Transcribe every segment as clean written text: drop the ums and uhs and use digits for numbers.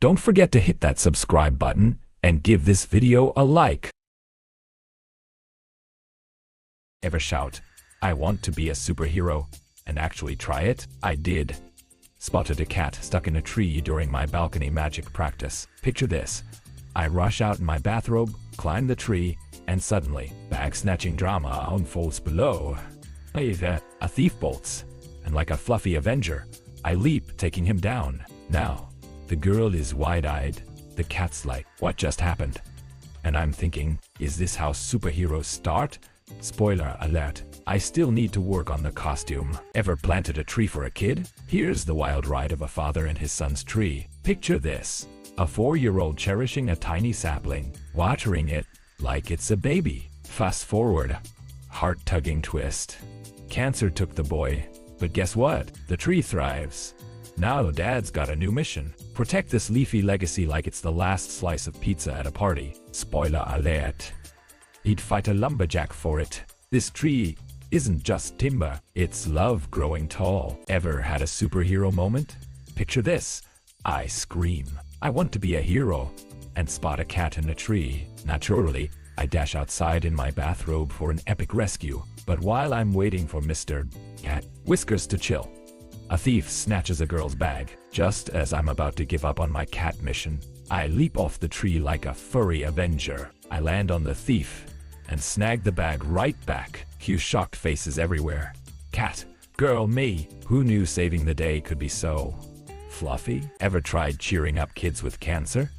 Don't forget to hit that subscribe button and give this video a like. Ever shout, "I want to be a superhero," and actually try it? I did. Spotted a cat stuck in a tree during my balcony magic practice. Picture this. I rush out in my bathrobe, climb the tree, and suddenly, bag-snatching drama unfolds below. A thief bolts, and like a fluffy Avenger, I leap, taking him down. Now, the girl is wide-eyed. The cat's like, "What just happened?" And I'm thinking, is this how superheroes start? Spoiler alert, I still need to work on the costume. Ever planted a tree for a kid? Here's the wild ride of a father and his son's tree. Picture this. A 4-year-old cherishing a tiny sapling, watering it like it's a baby. Fast forward. Heart-tugging twist. Cancer took the boy, but guess what? The tree thrives. Now dad's got a new mission. Protect this leafy legacy like it's the last slice of pizza at a party. Spoiler alert. He'd fight a lumberjack for it. This tree isn't just timber, it's love growing tall. Ever had a superhero moment? Picture this. I scream, "I want to be a hero," and spot a cat in a tree. Naturally, I dash outside in my bathrobe for an epic rescue. But while I'm waiting for Mr. Cat Whiskers to chill, a thief snatches a girl's bag. Just as I'm about to give up on my cat mission, I leap off the tree like a furry Avenger. I land on the thief and snag the bag right back. Cue shocked faces everywhere. Cat, girl, me. Who knew saving the day could be so fluffy? Ever tried cheering up kids with cancer?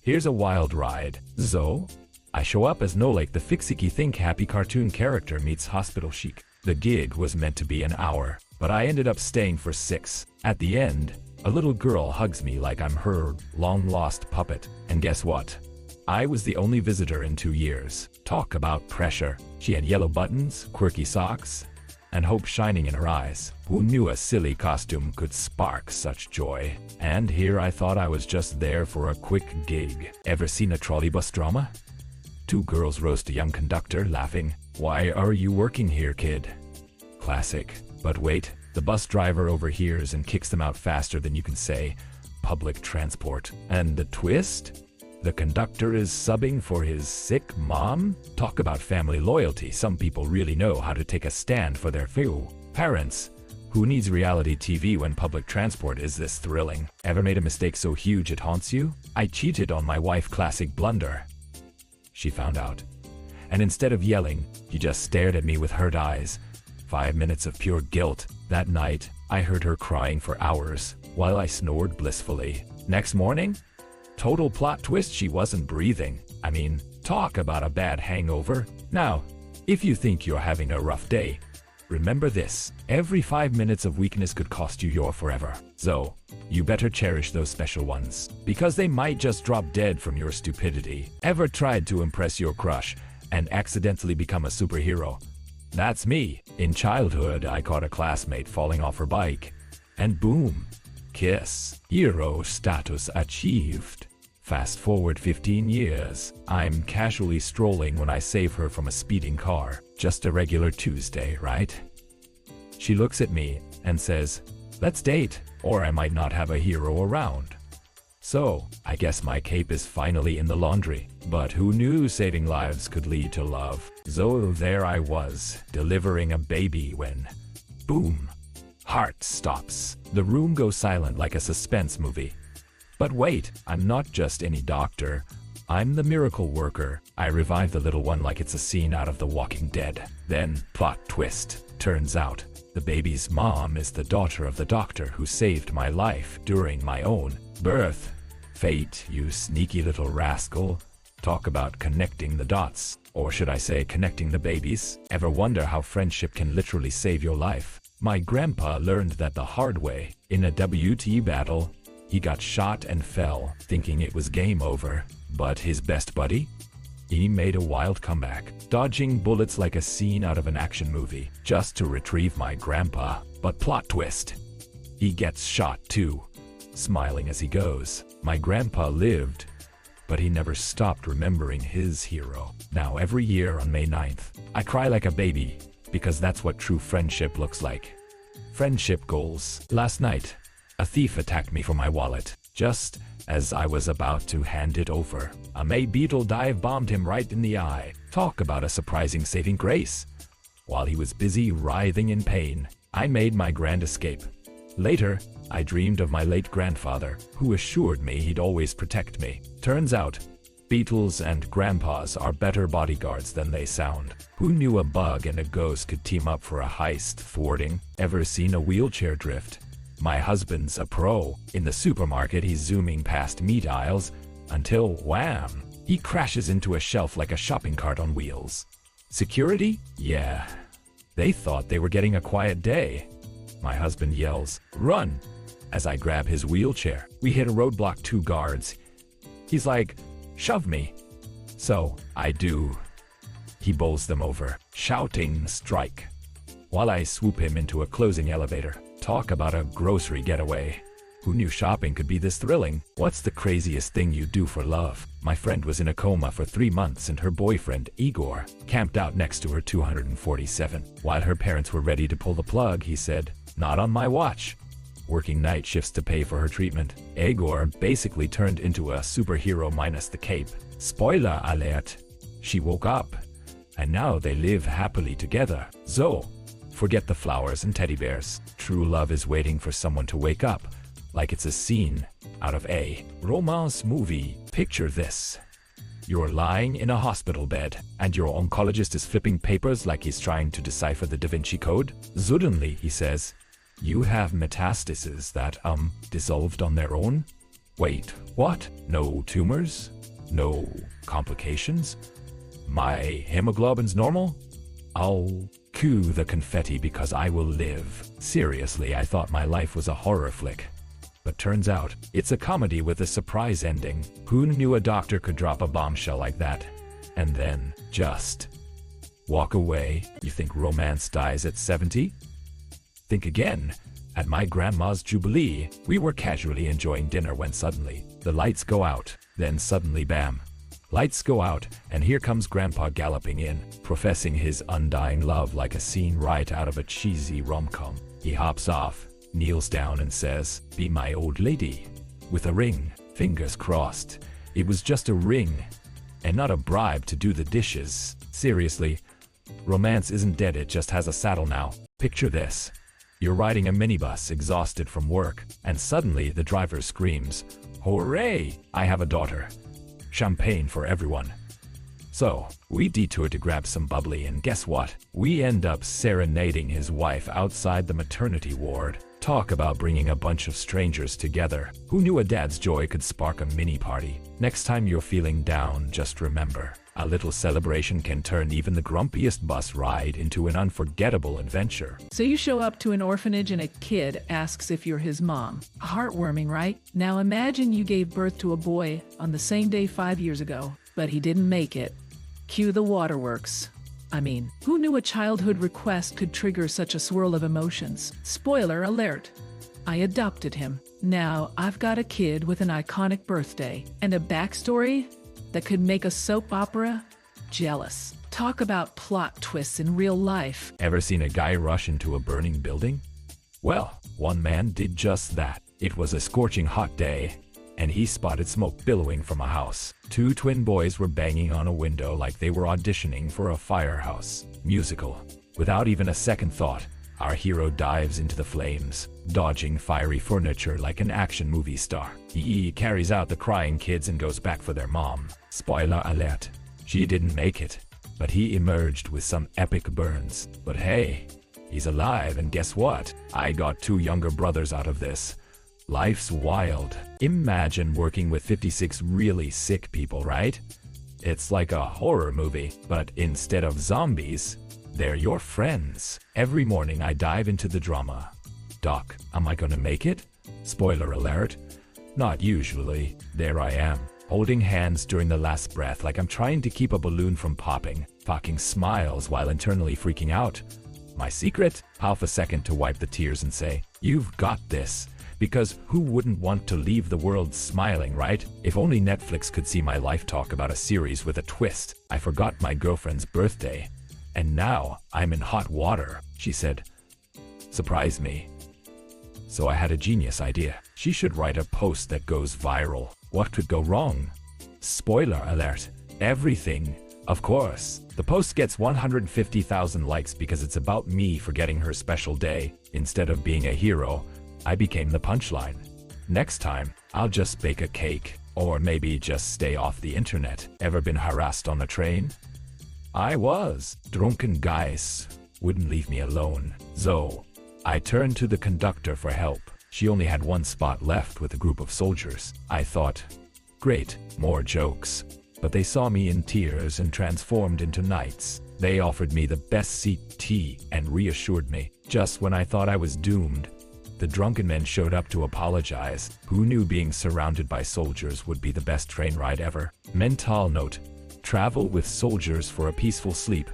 Here's a wild ride. So, I show up as Nolake, the fix-icky think happy cartoon character meets hospital chic. The gig was meant to be an hour, but I ended up staying for 6. At the end, a little girl hugs me like I'm her long-lost puppet. And guess what? I was the only visitor in 2 years. Talk about pressure. She had yellow buttons, quirky socks, and hope shining in her eyes. Who knew a silly costume could spark such joy? And here I thought I was just there for a quick gig. Ever seen a trolleybus drama? 2 girls roast a young conductor, laughing, "Why are you working here, kid?" Classic. But wait, the bus driver overhears and kicks them out faster than you can say public transport. And the twist? The conductor is subbing for his sick mom? Talk about family loyalty. Some people really know how to take a stand for their few parents. Who needs reality TV when public transport is this thrilling? Ever made a mistake so huge it haunts you? I cheated on my wife, classic blunder. She found out. And instead of yelling, she just stared at me with hurt eyes. 5 minutes of pure guilt. That night, I heard her crying for hours, while I snored blissfully. Next morning? Total plot twist, she wasn't breathing. I mean, talk about a bad hangover. Now, if you think you're having a rough day, remember this. Every 5 minutes of weakness could cost you your forever. So, you better cherish those special ones, because they might just drop dead from your stupidity. Ever tried to impress your crush and accidentally become a superhero? That's me. In childhood, I caught a classmate falling off her bike, and boom, kiss. Hero status achieved. Fast forward 15 years, I'm casually strolling when I save her from a speeding car. Just a regular Tuesday, right? She looks at me and says, "Let's date, or I might not have a hero around." So, I guess my cape is finally in the laundry. But who knew saving lives could lead to love? So there I was, delivering a baby when, boom, heart stops. The room goes silent like a suspense movie. But wait, I'm not just any doctor. I'm the miracle worker. I revive the little one like it's a scene out of The Walking Dead. Then, plot twist. Turns out, the baby's mom is the daughter of the doctor who saved my life during my own birth. Fate, you sneaky little rascal. Talk about connecting the dots. Or should I say connecting the babies? Ever wonder how friendship can literally save your life? My grandpa learned that the hard way. In a WT battle, he got shot and fell, thinking it was game over. But his best buddy? He made a wild comeback, dodging bullets like a scene out of an action movie, just to retrieve my grandpa. But plot twist. He gets shot too, smiling as he goes. My grandpa lived, but he never stopped remembering his hero. Now every year on May 9th, I cry like a baby, because that's what true friendship looks like. Friendship goals. Last night, a thief attacked me for my wallet. Just as I was about to hand it over, a May beetle dive-bombed him right in the eye. Talk about a surprising saving grace. While he was busy writhing in pain, I made my grand escape. Later, I dreamed of my late grandfather, who assured me he'd always protect me. Turns out, beetles and grandpas are better bodyguards than they sound. Who knew a bug and a ghost could team up for a heist thwarting? Ever seen a wheelchair drift? My husband's a pro. In the supermarket, he's zooming past meat aisles until, wham, he crashes into a shelf like a shopping cart on wheels. Security? Yeah. They thought they were getting a quiet day. My husband yells, "Run!" As I grab his wheelchair. We hit a roadblock, 2 guards. He's like, "Shove me." So, I do. He bowls them over, shouting, "Strike!" While I swoop him into a closing elevator. Talk about a grocery getaway. Who knew shopping could be this thrilling? What's the craziest thing you do for love? My friend was in a coma for 3 months and her boyfriend, Igor, camped out next to her 247. While her parents were ready to pull the plug, he said, "Not on my watch." Working night shifts to pay for her treatment. Igor basically turned into a superhero minus the cape. Spoiler alert. She woke up. And now they live happily together. So, forget the flowers and teddy bears. True love is waiting for someone to wake up. Like it's a scene out of a romance movie. Picture this. You're lying in a hospital bed, and your oncologist is flipping papers like he's trying to decipher the Da Vinci Code. Suddenly, he says, "You have metastases that, dissolved on their own?" Wait, what? No tumors? No complications? My hemoglobin's normal? I'll cue the confetti because I will live. Seriously, I thought my life was a horror flick. But turns out, it's a comedy with a surprise ending. Who knew a doctor could drop a bombshell like that? And then, just walk away. You think romance dies at 70? Think again. At my grandma's jubilee, we were casually enjoying dinner when suddenly, the lights go out. Then suddenly, bam. Lights go out, and here comes Grandpa galloping in, professing his undying love like a scene right out of a cheesy rom-com. He hops off, kneels down and says, "Be my old lady," with a ring. Fingers crossed. It was just a ring, and not a bribe to do the dishes. Seriously, romance isn't dead, it just has a saddle now. Picture this. You're riding a minibus exhausted from work, and suddenly the driver screams, "Hooray! I have a daughter." Champagne for everyone. So, we detour to grab some bubbly, and guess what? We end up serenading his wife outside the maternity ward. Talk about bringing a bunch of strangers together. Who knew a dad's joy could spark a mini party? Next time you're feeling down, just remember, a little celebration can turn even the grumpiest bus ride into an unforgettable adventure. So you show up to an orphanage and a kid asks if you're his mom. Heartwarming, right? Now imagine you gave birth to a boy on the same day 5 years ago, but he didn't make it. Cue the waterworks. I mean, who knew a childhood request could trigger such a swirl of emotions? Spoiler alert. I adopted him. Now I've got a kid with an iconic birthday and a backstory that could make a soap opera jealous. Talk about plot twists in real life. Ever seen a guy rush into a burning building? Well, one man did just that. It was a scorching hot day, and he spotted smoke billowing from a house. 2 twin boys were banging on a window like they were auditioning for a firehouse musical. Without even a second thought, our hero dives into the flames, dodging fiery furniture like an action movie star. He carries out the crying kids and goes back for their mom. Spoiler alert. She didn't make it, but he emerged with some epic burns. But hey, he's alive, and guess what? I got 2 younger brothers out of this. Life's wild. Imagine working with 56 really sick people, right? It's like a horror movie, but instead of zombies, they're your friends. Every morning I dive into the drama. Doc, am I gonna make it? Spoiler alert. Not usually. There I am, holding hands during the last breath like I'm trying to keep a balloon from popping, fucking smiles while internally freaking out. My secret? Half a second to wipe the tears and say, "You've got this." Because who wouldn't want to leave the world smiling, right? If only Netflix could see my life talk about a series with a twist. I forgot my girlfriend's birthday. And now I'm in hot water, she said. Surprise me. So I had a genius idea. She should write a post that goes viral. What could go wrong? Spoiler alert. Everything. Of course. The post gets 150,000 likes because it's about me forgetting her special day. Instead of being a hero, I became the punchline. Next time, I'll just bake a cake. Or maybe just stay off the internet. Ever been harassed on a train? I was. Drunken guys wouldn't leave me alone. So, I turned to the conductor for help. She only had one spot left with a group of soldiers. I thought, great, more jokes. But they saw me in tears and transformed into knights. They offered me the best seat tea and reassured me. Just when I thought I was doomed, the drunken men showed up to apologize. Who knew being surrounded by soldiers would be the best train ride ever? Mental note: travel with soldiers for a peaceful sleep.